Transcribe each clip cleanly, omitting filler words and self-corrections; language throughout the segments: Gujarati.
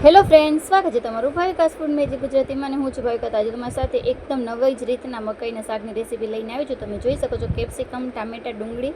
હેલો ફ્રેન્ડ્સ, સ્વાગત છે તમારું ભાવિકાસ ફૂડ મેજિક ગુજરાતીમાં. હું છું ભાવિકા. આજે તમારી સાથે એકદમ નવી જ રીતના મકાઈના શાકની રેસીપી લઈને આવી છું. તમે જોઈ શકો છો કેપ્સિકમ, ટામેટા, ડુંગળી,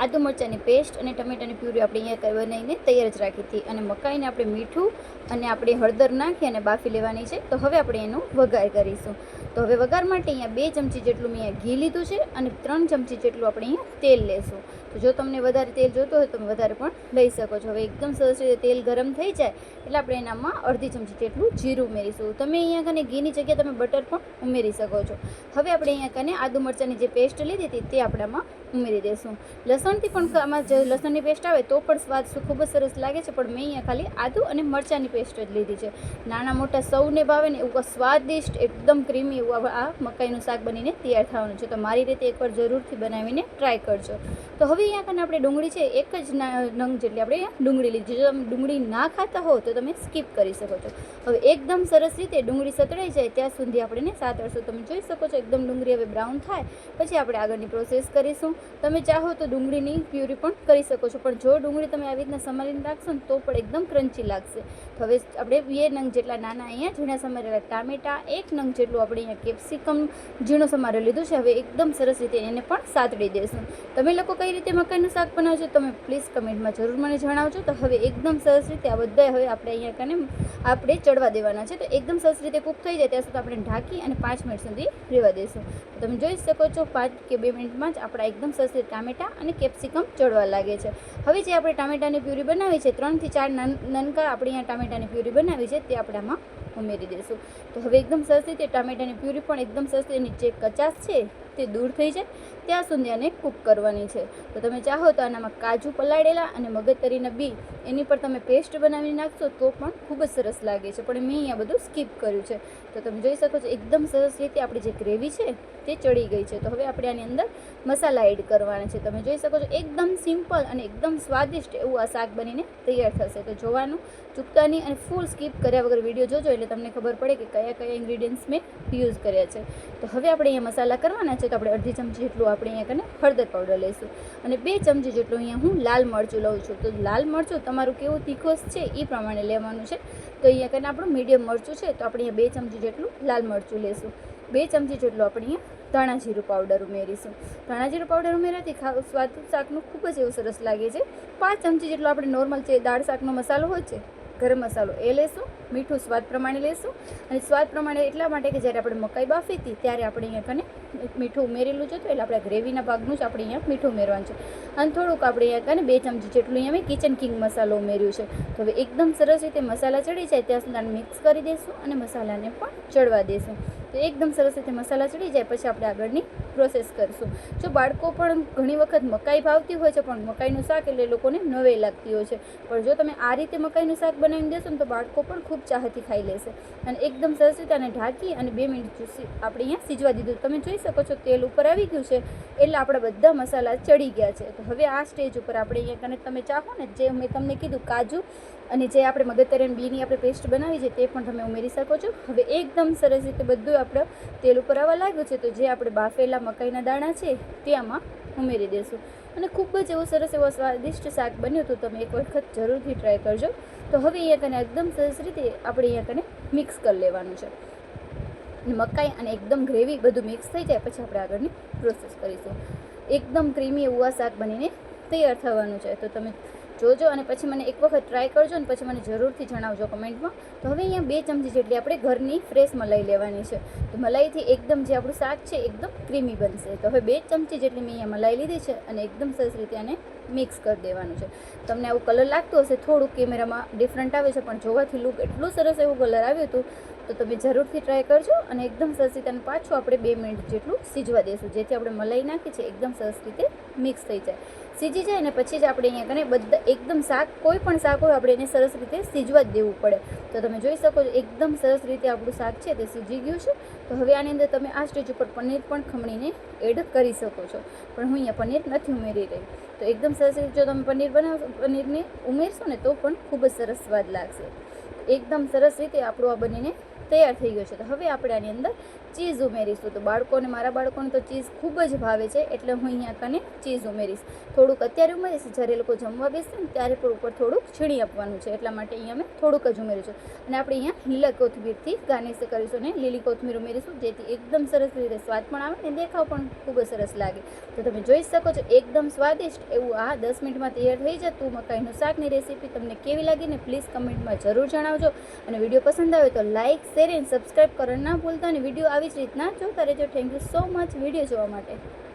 આદુ મરચાંની પેસ્ટ અને ટમેટાની પ્યુરી આપણે અહીંયા બનાવીને તૈયાર જ રાખી હતી. અને મકાઈને આપણે મીઠું અને આપણે હળદર નાખી અને બાફી લેવાની છે. તો હવે આપણે એનો વઘાર કરીશું. તો હવે વઘાર માટે અહીંયા 2 ચમચી જેટલું મેં અહીંયા ઘી લીધું છે અને 3 ચમચી જેટલું આપણે અહીંયા તેલ લેશું. તો જો તમને વધારે તેલ જોતું હોય તો તમે વધારે પણ લઈ શકો છો. હવે એકદમ સરસ રીતે તેલ ગરમ થઈ જાય એટલે આપણે એનામાં અડધી ચમચી જેટલું જીરું ઉમેરીશું. તમે અહીંયા કને ઘીની જગ્યાએ તમે બટર પણ ઉમેરી શકો છો. હવે આપણે અહીંયા કને આદુ મરચાંની જે પેસ્ટ લીધી હતી તે આપણામાં ઉમેરી દઈશું. લસણથી પણ આમાં જે લસણની પેસ્ટ આવે તો પણ સ્વાદ ખૂબ જ સરસ લાગે છે, પણ મેં અહીંયા ખાલી આદુ અને મરચાંની પેસ્ટ જ લીધી છે. નાના મોટા સૌને ભાવે ને એવું સ્વાદિષ્ટ એકદમ ક્રીમી એવું આ મકાઈનું શાક બનીને તૈયાર થવાનું છે. તો મારી રીતે એકવાર જરૂરથી બનાવીને ટ્રાય કરજો. તો હવે અહીંયા કને આપણે ડુંગળી છે એક જ નંગ જેટલી આપણે ડુંગળી લીધી. જો તમે ડુંગળી ના ખાતા હો તો તમે સ્કીપ કરી શકો છો. હવે એકદમ સરસ રીતે ડુંગળી સતળાઈ જાય ત્યાં સુધી આપણે સાતળશું. તમે જોઈ શકો છો એકદમ ડુંગળી હવે બ્રાઉન થાય પછી આપણે આગળની પ્રોસેસ કરીશું. તમે ચાહો તો ડુંગળીની પ્યુરી પણ કરી શકો છો, પણ જો ડુંગળી તમે આવી રીતના સમારીને રાખશો ને તો પણ એકદમ ક્રન્ચી લાગશે. તો હવે આપણે 2 નંગ જેટલા નાના અહીંયા ઝીણા સમારેલા ટામેટા, 1 નંગ જેટલું આપણે અહીંયા કેપ્સિકમ ઝીણો સમારેલું લીધું છે. હવે એકદમ સરસ રીતે એને પણ સાતળી દઈશું. તમે લોકો કઈ રીતે મકાઈનું શાક બનાવજો તમે પ્લીઝ કમેન્ટમાં જરૂર મને જણાવજો. તો હવે એકદમ સરસ રીતે આ બધા હવે આપણે અહીંયા કને આપણે ચડવા દેવાના છે. તો એકદમ સરસ રીતે કૂક થઈ જાય ત્યાં સુધી આપણે ઢાંકી અને 5 મિનિટ સુધી રહેવા દઈશું. તો તમે જોઈ શકો છો 5 કે 2 મિનિટમાં જ આપણા એકદમ સરસ રીતે ટામેટા અને કેપ્સિકમ ચડવા લાગે છે. હવે જે આપણે ટામેટાની પ્યુરી બનાવી છે 3 થી 4 નાનકા આપણે અહીંયા ટામેટાની પ્યુરી બનાવી છે તે આપણામાં ઉમેરી દઈશું. તો હવે એકદમ સરસ રીતે ટામેટાની પ્યુરી પણ એકદમ સરસ એની જે કચાશ છે તે દૂર થઈ જાય ત્યાં સુધી આને કૂક કરવાની છે. તો તમે ચાહો તો આનામાં કાજુ પલાળેલા અને મગજતરીના બી એની પર તમે પેસ્ટ બનાવીને નાખશો તો પણ ખૂબ જ સરસ લાગે છે, પણ મેં અહીંયા બધું સ્કીપ કર્યું છે. તો તમે જોઈ શકો છો એકદમ સરસ રીતે આપણી જે ગ્રેવી છે તે ચડી ગઈ છે. તો હવે આપણે આની અંદર મસાલા એડ કરવાના છે. તમે જોઈ શકો છો એકદમ સિમ્પલ અને એકદમ સ્વાદિષ્ટ એવું આ શાક બનીને તૈયાર થશે. તો જોવાનું ચૂકતા નહીં અને ફૂલ સ્કીપ કર્યા વગર વિડીયો જોજો એટલે તમને ખબર પડે કે કયા કયા ઇન્ગ્રીડિયન્ટ્સ મેં યુઝ કર્યા છે. તો હવે આપણે અહીંયા મસાલા કરવાના છે. તો આપણે અડધી ચમચી જેટલું આપણે અહીંયા કને હળદર પાવડર લઈશું અને 2 ચમચી જેટલું અહીંયા હું લાલ મરચું લઉં છું. તો લાલ મરચું તમારું કેવું તીખોસ છે એ પ્રમાણે લેવાનું છે. તો અહીંયા કને આપણું મીડિયમ મરચું છે તો આપણે અહીંયા 2 ચમચી જેટલું લાલ મરચું લઈશું. 2 ચમચી જેટલું આપણે અહીંયા ધાણા જીરું પાવડર ઉમેરીશું. ધાણા જીરું પાવડર ઉમેરવાથી સ્વાદ શાકનું ખૂબ જ એવું સરસ લાગે છે. 5 ચમચી જેટલો આપણે નોર્મલ જે દાળ શાકનો મસાલો હોય છે ગરમ મસાલો એ લેશું. મીઠું સ્વાદ પ્રમાણે લેશું અને સ્વાદ પ્રમાણે એટલા માટે કે જ્યારે આપણે મકાઈ બાફી હતી ત્યારે આપણે અહીંયા કને મીઠું ઉમેરેલું છે. તો એટલે આપણે ગ્રેવીના ભાગનું જ આપણે અહીંયા મીઠું ઉમેરવાનું છે. અને થોડુંક આપણે અહીંયા કને 2 ચમચી જેટલું અહીંયા મેં કિચન કિંગ મસાલો ઉમેર્યું છે. તો હવે એકદમ સરસ રીતે મસાલા ચડી જાય ત્યાં સુધી મિક્સ કરી દઈશું અને મસાલાને પણ ચડવા દઈશું. તો એકદમ સરસ રીતે મસાલા ચડી જાય પછી આપણે આગળની પ્રોસેસ કરીશું. જો બાળકો પણ ઘણી વખત મકાઈ ભાવતી હોય છે પણ મકાઈનું શાક એટલે લોકોને નવે લાગતી હોય છે, પણ જો તમે આ રીતે મકાઈનું શાક બનાવીને દેશો ને તો બાળકો પણ ખૂબ ચાહથી ખાઈ લેશે. અને એકદમ સરસ રીતે આને ઢાંકી અને 2 મિનિટ આપણે અહીંયા સીજવા દીધું. તમે જોઈ શકો છો તેલ ઉપર આવી ગયું છે એટલે આપણા બધા મસાલા ચડી ગયા છે. તો હવે આ સ્ટેજ ઉપર આપણે અહીંયા કને તમે ચાહો ને જે મેં તમને કીધું કાજુ અને જે આપણે મગજતરી બીની આપણે પેસ્ટ બનાવી છે તે પણ તમે ઉમેરી શકો છો. હવે એકદમ સરસ રીતે બધું આપણે તેલ ઉપર આવવા લાગ્યું છે તો જે આપણે બાફેલા મકાઈના દાણા છે તે આમાં ઉમેરી દઈશું અને ખૂબ જ એવું સરસ એવો સ્વાદિષ્ટ શાક બન્યું હતું. તમે એક વખત જરૂરથી ટ્રાય કરજો. તો હવે અહીંયા કને એકદમ સરસ રીતે આપણે અહીંયા કને મિક્સ કરી લેવાનું છે. મકાઈ અને એકદમ ગ્રેવી બધું મિક્સ થઈ જાય પછી આપણે આગળની પ્રોસેસ કરીશું. એકદમ ક્રીમી એવું આ શાક બનીને તૈયાર થવાનું છે. તો તમે જોજો અને પછી મને એક વખત ટ્રાય કરજો અને પછી મને જરૂરથી જણાવજો કમેન્ટમાં. તો હવે અહીંયા 2 ચમચી જેટલી આપણે ઘરની ફ્રેશ મલાઈ લેવાની છે. તો મલાઈથી એકદમ જે આપણું શાક છે એકદમ ક્રીમી બનશે. તો હવે 2 ચમચી જેટલી મેં અહીંયા મલાઈ લીધી છે અને એકદમ સરસ રીતે આને મિક્સ કરી દેવાનું છે. તમને આવું કલર લાગતું હશે થોડુંક કેમેરામાં ડિફરન્ટ આવે છે પણ જોવાથી લુક એટલું સરસ એવું કલર આવ્યું હતું તો તમે જરૂરથી ટ્રાય કરજો. અને એકદમ સરસ રીતે અને પાછું આપણે 2 મિનિટ જેટલું સીજવા દઈશું જેથી આપણે મલાઈ નાખી છે એકદમ સરસ રીતે મિક્સ થઈ જાય. સીજી જાય ને પછી જ આપણે અહીંયા કને બધા એકદમ શાક કોઈ પણ શાક હોય આપણે એને સરસ રીતે સીજવા જ દેવું પડે. તો તમે જોઈ શકો છો એકદમ સરસ રીતે આપણું શાક છે તે સીજી ગયું છે. તો હવે આની અંદર તમે આ સ્ટેજ ઉપર પનીર પણ ખમણીને એડ કરી શકો છો, પણ હું અહીંયા પનીર નથી ઉમેરી રહી. તો એકદમ સરસ રીતે જો તમે પનીરને ઉમેરશો ને તો પણ ખૂબ જ સરસ સ્વાદ લાગશે. એકદમ સરસ રીતે આપણું આ બનીને તૈયાર થઈ ગયો છે. તો હવે આપણે આની અંદર ચીઝ ઉમેરીશું. તો મારા બાળકોને તો ચીઝ ખૂબ જ ભાવે છે, એટલે હું અહીંયા કને ચીઝ ઉમેરીશ. થોડુંક અત્યારે ઉમેરીશ, જ્યારે એ લોકો જમવા બેસશે ને ત્યારે પણ ઉપર થોડુંક છીણી આપવાનું છે, એટલા માટે અહીંયા મેં થોડુંક જ ઉમેર્યું છે. અને આપણે અહીંયા લીલા કોથમીરથી ગાર્નિશ કરીશું ને લીલી કોથમીર ઉમેરીશું, જેથી એકદમ સરસ રીતે સ્વાદ પણ આવે ને દેખાવ પણ ખૂબ જ સરસ લાગે. તો તમે જોઈ શકો છો એકદમ સ્વાદિષ્ટ એવું આ 10 મિનિટમાં તૈયાર થઈ જતું મકાઈનું શાકની રેસીપી તમને કેવી લાગી ને પ્લીઝ કમેન્ટમાં જરૂર જણાવજો. અને વિડીયો પસંદ આવે તો લાઇક, શેર એન્ડ સબસ્ક્રાઈબ કરવાનું ના ભૂલતા, અને વિડીયો આવી જ રીતના જોતા રહેજો. Thank you so much video જોવા માટે.